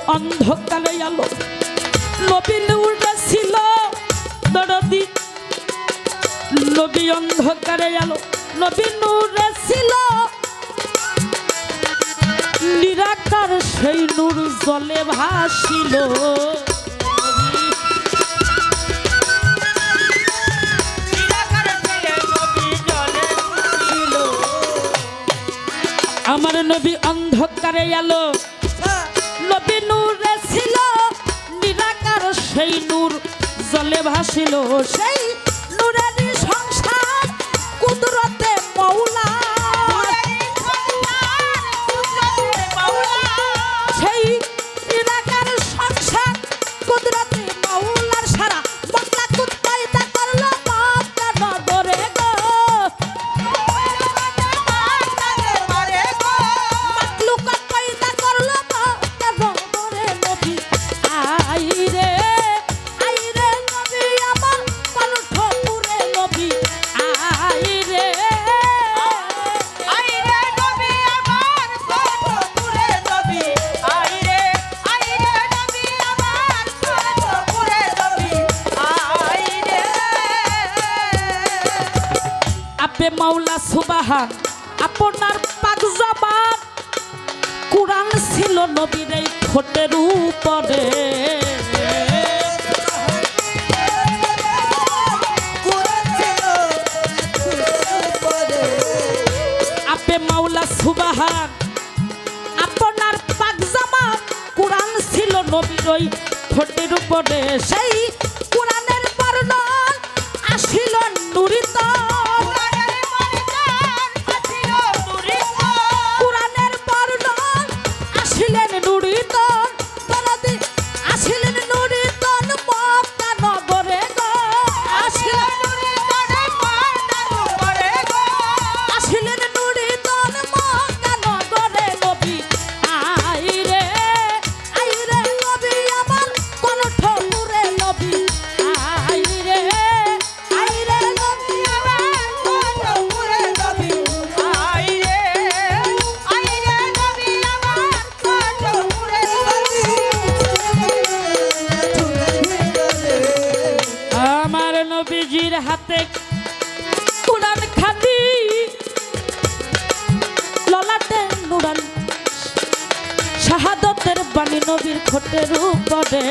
অন্ধকারে আলো নবী নূরে ছিল দরদি নবী অন্ধকারে আলো নবী নূরে ছিল নিরাকার সেই নূর জলে ভাসিল আমার নবী অন্ধকারে আলো নবী নূরে ছিল নিরাকার সেই নূর জলে ভাসিল সেই নূরের সংসার কুদরতে মওলা সেই নিরাকার সংসার কুদরতে মওলার সারা বাংলা কুত্তাইতা করলো বাপটা নগরে গো মাকলুকাত পয়দা করলো বাপটা নগরে নবী আই রে নবী আমার কণ্ঠপুরে নবী আই রে নবী আমার কণ্ঠপুরে নবী আই রে নবী আমার কণ্ঠপুরে নবী আই রে আপে মাওলা সুবহান আপনার পাক জবান কুরআন ছিল নবীর এই ঠোঁটের উপরে আপে মাওলা সুবহান আপনার পাক জবান কুরআন ছিল নবীর ওই ঠোঁটের উপরে সেই কুরআনের বর্ণন আসিল নুরিত কুরআনের বর্ণন আসিলেন নুরিতন তনদি আসিলেন নুরিতন মক্কা নগরে গো আসিলেন আসিলেন নুরিতন মক্কা নগরে নবী আই রে নবী আমার কণ্ঠপুরে নবী আই রে নবী আমার কণ্ঠপুরে নবী আই রে নবী আমার কণ্ঠপুরে আমার নবীজির হাতে কুরআন খাদি ললাটে নুরান শাহাদতের বাণী নবীর ঠোঁটের উপরে